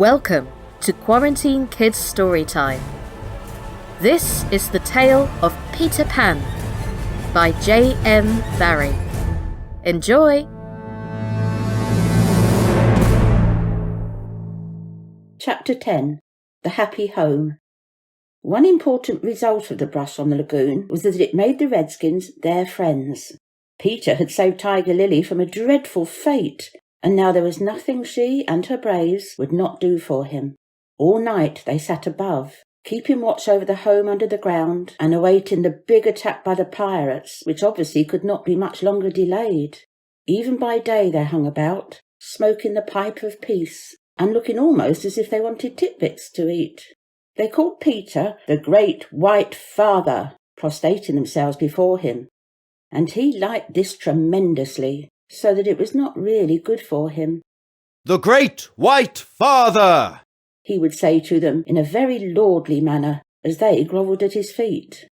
Welcome to Quarantine Kids Storytime. This is the tale of Peter Pan by JM Barrie. Enjoy! Chapter 10. The Happy Home. One important result of the brush on the lagoon was that it made the Redskins their friends. Peter had saved Tiger Lily from a dreadful fate, and now there was nothing she and her braves would not do for him. All night they sat above, keeping watch over the home under the ground and awaiting the big attack by the pirates, which obviously could not be much longer delayed. Even by day they hung about, smoking the pipe of peace, and looking almost as if they wanted titbits to eat. They called Peter the Great White Father, prostrating themselves before him, and he liked this tremendously, so that it was not really good for him. "The Great White Father!" he would say to them in a very lordly manner, as they grovelled at his feet.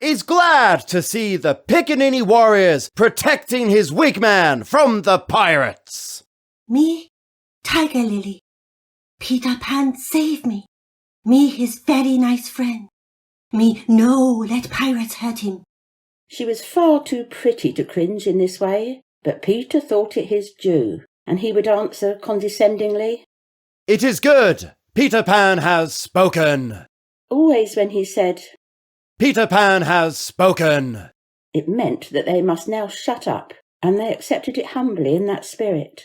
"Is glad to see the Pickaninny warriors protecting his wigman from the pirates." Me, Tiger Lily. Peter Pan save me. Me his very nice friend. Me no let pirates hurt him. She was far too pretty to cringe in this way, but Peter thought it his due, and he would answer condescendingly, "It is good. Peter Pan has spoken." Always when he said, "Peter Pan has spoken," it meant that they must now shut up, and they accepted it humbly in that spirit.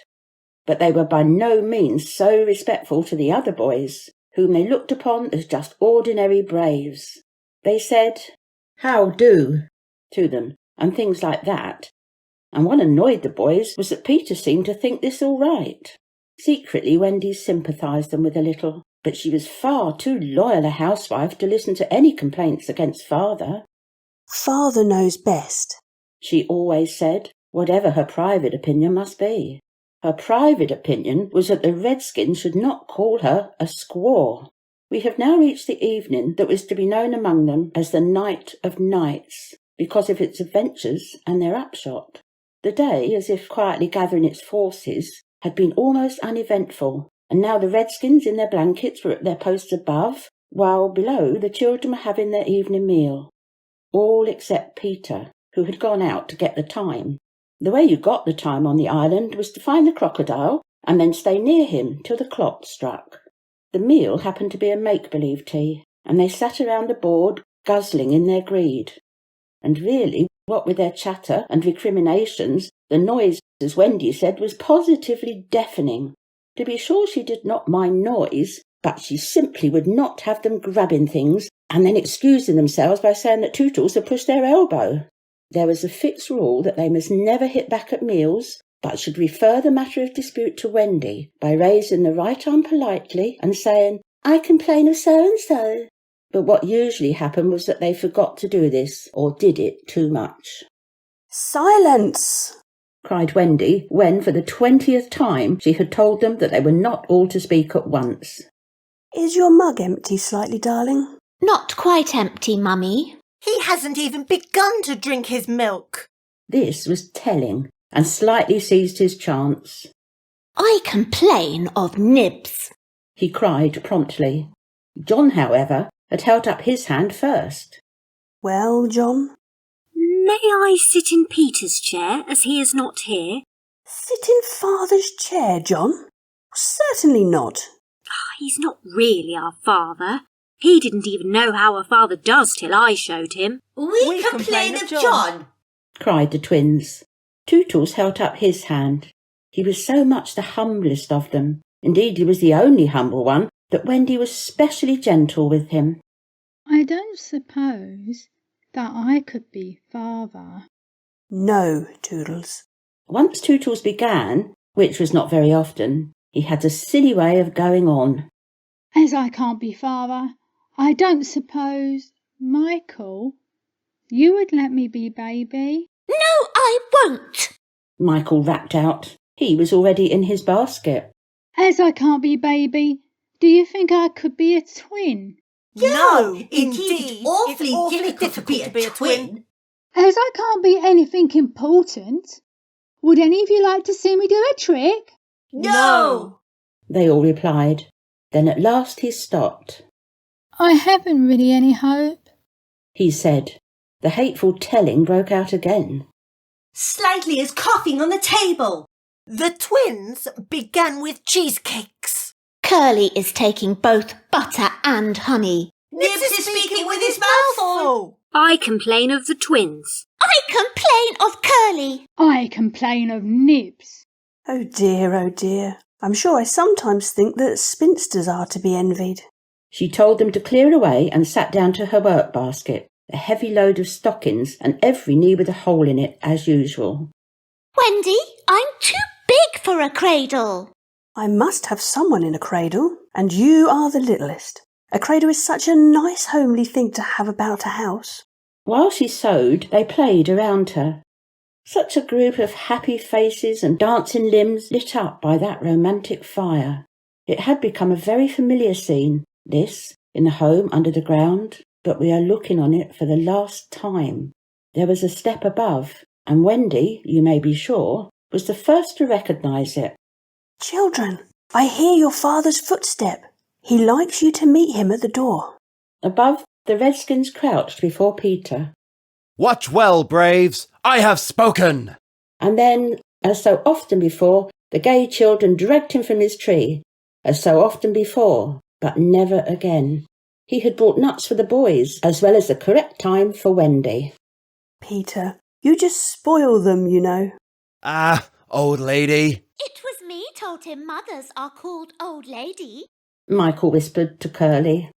But they were by no means so respectful to the other boys, whom they looked upon as just ordinary braves. They said, "How do?" to them, and things like that. And what annoyed the boys was that Peter seemed to think this all right. Secretly, Wendy sympathised them with a little, but she was far too loyal a housewife to listen to any complaints against father. "Father knows best," she always said, whatever her private opinion must be. Her private opinion was that the Redskins should not call her a squaw. We have now reached the evening that was to be known among them as the Night of Nights, because of its adventures and their upshot. The day, as if quietly gathering its forces, had been almost uneventful, and now the Redskins in their blankets were at their posts above, while below the children were having their evening meal. All except Peter, who had gone out to get the time. The way you got the time on the island was to find the crocodile and then stay near him till the clock struck. The meal happened to be a make-believe tea, and they sat around the board guzzling in their greed. And really, what with their chatter and recriminations, the noise, as Wendy said, was positively deafening. To be sure, she did not mind noise, but she simply would not have them grabbing things and then excusing themselves by saying that Tootles had pushed their elbow. There was a fixed rule that they must never hit back at meals, but should refer the matter of dispute to Wendy by raising the right arm politely and saying, "I complain of so-and-so." But what usually happened was that they forgot to do this, or did it too much. "Silence!" cried Wendy, when for the 20th time she had told them that they were not all to speak at once. "Is your mug empty slightly, darling?" "Not quite empty, Mummy." "He hasn't even begun to drink his milk." This was telling, and slightly seized his chance. "I complain of Nibs," he cried promptly. John, however, had held up his hand first. "Well, John?" "May I sit in Peter's chair, as he is not here?" "Sit in Father's chair, John? Certainly not." "He's not really our father. He didn't even know how a father does till I showed him." We complain of John," cried the twins. Tootles held up his hand. He was so much the humblest of them. Indeed, he was the only humble one, that Wendy was specially gentle with him. "I don't suppose that I could be father." "No, Tootles." Once Tootles began, which was not very often, he had a silly way of going on. "As I can't be father, I don't suppose, Michael, you would let me be baby?" "No, I won't," Michael rapped out. He was already in his basket. "As I can't be baby, do you think I could be a twin?" "No, indeed, awfully difficult to be a twin." "As I can't be anything important, would any of you like to see me do a trick?" "No," they all replied. Then at last he stopped. I haven't really any hope, he said. The hateful telling broke out again. Slightly is coughing on the table. The twins began with cheesecakes. Curly is taking both butter and honey. Nibs is speaking with his mouth full. I complain of the twins. I complain of Curly. I complain of Nibs. Oh dear. I'm sure I sometimes think that spinsters are to be envied. She told them to clear away and sat down to her work basket, a heavy load of stockings and every knee with a hole in it, as usual. Wendy, I'm too big for a cradle. I must have someone in a cradle, and you are the littlest. A cradle is such a nice homely thing to have about a house. While she sewed, they played around her. Such a group of happy faces and dancing limbs lit up by that romantic fire. It had become a very familiar scene, this, in the home under the ground, but we are looking on it for the last time. There was a step above, and Wendy, you may be sure, was the first to recognise it. Children, I hear your father's footstep. He likes you to meet him at the door. Above, the redskins crouched before Peter. Watch well, braves, I have spoken. And then, as so often before, the gay children dragged him from his tree, as so often before, but never again. He had brought nuts for the boys, as well as the correct time for Wendy. Peter, you just spoil them, you know. Ah, old lady. It was me told him mothers are called old lady. Michael whispered to Curly.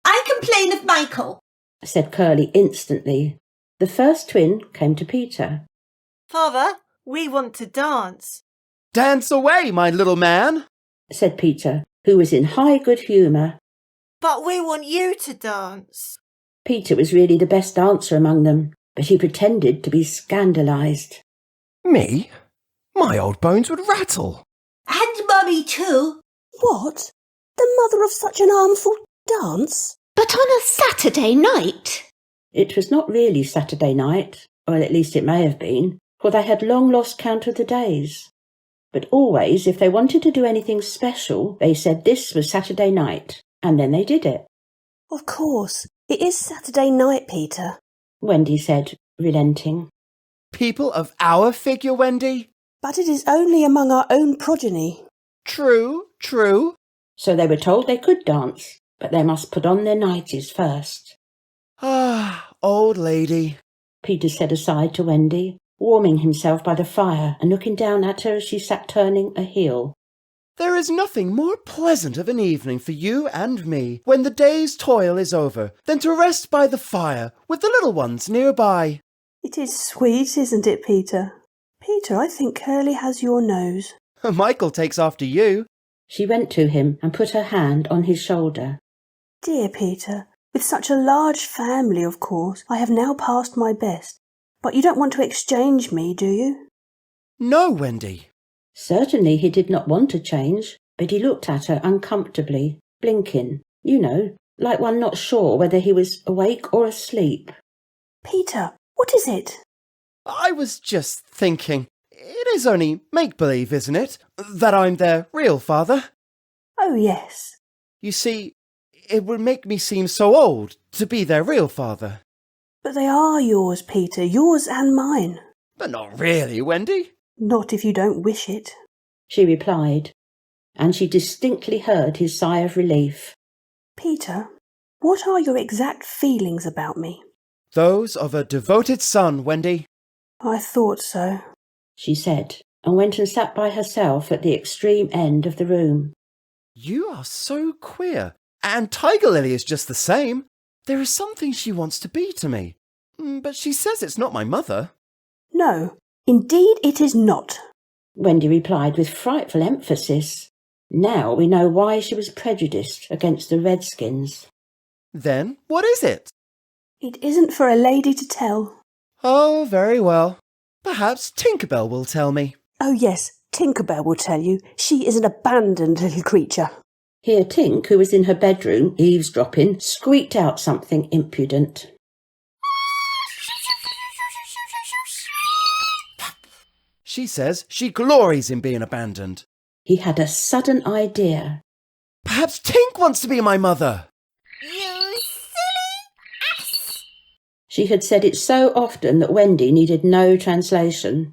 I complain of Michael, said Curly instantly. The first twin came to Peter. Father, we want to dance. Dance away, my little man, said Peter, who was in high good humour. But we want you to dance. Peter was really the best dancer among them, but he pretended to be scandalised. Me? My old bones would rattle. And Mummy too. What? The mother of such an armful dance? But on a Saturday night. It was not really Saturday night, or at least it may have been, for they had long lost count of the days. But always, if they wanted to do anything special, they said this was Saturday night, and then they did it. Of course, it is Saturday night, Peter, Wendy said, relenting. People of our figure, Wendy? But it is only among our own progeny. True. So they were told they could dance, but they must put on their nighties first. Ah, old lady, Peter said aside to Wendy, warming himself by the fire and looking down at her as she sat turning a heel. There is nothing more pleasant of an evening for you and me, when the day's toil is over, than to rest by the fire with the little ones nearby. It is sweet, isn't it, Peter? Peter, I think Curly has your nose. Michael takes after you. She went to him and put her hand on his shoulder. Dear Peter, with such a large family, of course, I have now passed my best. But you don't want to exchange me, do you? No, Wendy. Certainly he did not want to change, but he looked at her uncomfortably, blinking, you know, like one not sure whether he was awake or asleep. Peter, what is it? I was just thinking, it is only make-believe, isn't it, that I'm their real father? Oh, yes. You see, it would make me seem so old to be their real father. But they are yours, Peter, yours and mine. But not really, Wendy. Not if you don't wish it, she replied, and she distinctly heard his sigh of relief. Peter, what are your exact feelings about me? Those of a devoted son, Wendy. I thought so, she said, and went and sat by herself at the extreme end of the room. You are so queer, and Tiger Lily is just the same. There is something she wants to be to me, but she says it's not my mother. No, indeed it is not, Wendy replied with frightful emphasis. Now we know why she was prejudiced against the redskins. Then what is it? It isn't for a lady to tell. Oh, very well. Perhaps Tinkerbell will tell me. Oh, yes, Tinkerbell will tell you. She is an abandoned little creature. Here Tink, who was in her bedroom, eavesdropping, squeaked out something impudent. She says she glories in being abandoned. He had a sudden idea. Perhaps Tink wants to be my mother. You silly ass! She had said it so often that Wendy needed no translation.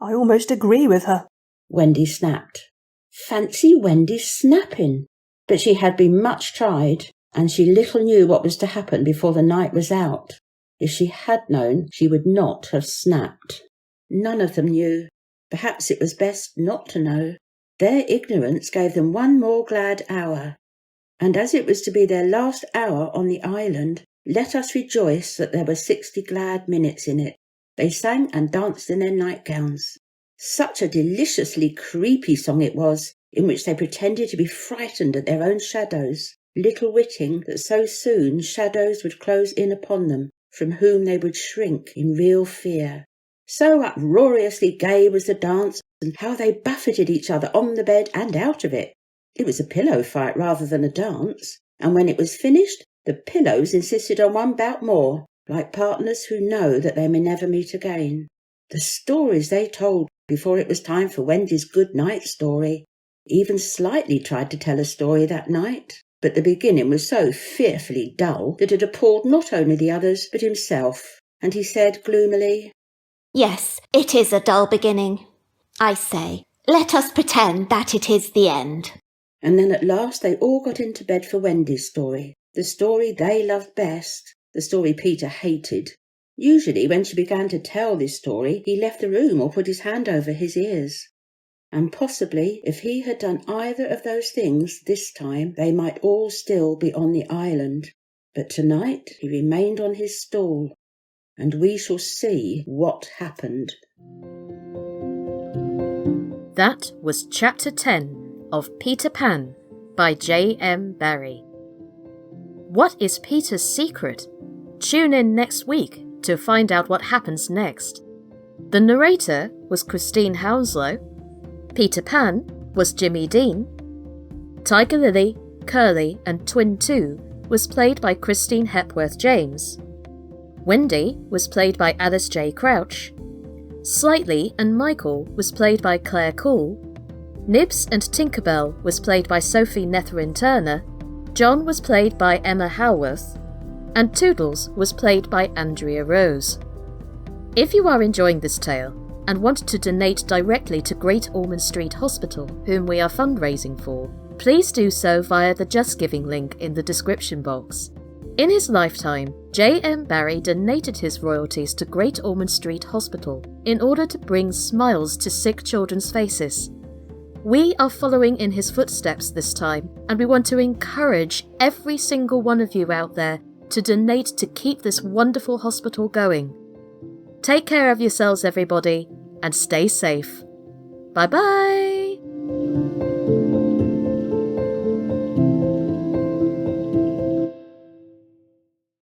I almost agree with her. Wendy snapped. Fancy Wendy snapping! But she had been much tried, and she little knew what was to happen before the night was out. If she had known, she would not have snapped. None of them knew. Perhaps it was best not to know. Their ignorance gave them one more glad hour. And as it was to be their last hour on the island, let us rejoice that there were 60 glad minutes in it. They sang and danced in their nightgowns. Such a deliciously creepy song it was, in which they pretended to be frightened at their own shadows, little witting that so soon shadows would close in upon them, from whom they would shrink in real fear. So uproariously gay was the dance, and how they buffeted each other on the bed and out of it. It was a pillow fight rather than a dance, and when it was finished, the pillows insisted on one bout more, like partners who know that they may never meet again. The stories they told before it was time for Wendy's good night story. Even Slightly tried to tell a story that night, but the beginning was so fearfully dull that it appalled not only the others but himself, and he said gloomily, Yes, it is a dull beginning. I say, let us pretend that it is the end. And then at last they all got into bed for Wendy's story, the story they loved best, the story Peter hated. Usually when she began to tell this story, he left the room or put his hand over his ears. And possibly, if he had done either of those things this time, they might all still be on the island. But tonight he remained on his stool, and we shall see what happened. That was Chapter 10 of Peter Pan by JM Barrie. What is Peter's secret? Tune in next week to find out what happens next. The narrator was Christine Hounslow. Peter Pan was Jimmy Dean. Tiger Lily, Curly and Twin 2 was played by Christine Hepworth-James. Wendy was played by Alice J. Crouch. Slightly and Michael was played by Claire Coull. Nibs and Tinkerbell was played by Sophie Methuen-Turner. John was played by Emma Howarth. And Tootles was played by Andrea Rose. If you are enjoying this tale and want to donate directly to Great Ormond Street Hospital, whom we are fundraising for, please do so via the Just Giving link in the description box. In his lifetime, JM Barrie donated his royalties to Great Ormond Street Hospital in order to bring smiles to sick children's faces. We are following in his footsteps this time, and we want to encourage every single one of you out there to donate to keep this wonderful hospital going. Take care of yourselves, everybody, and stay safe. Bye-bye!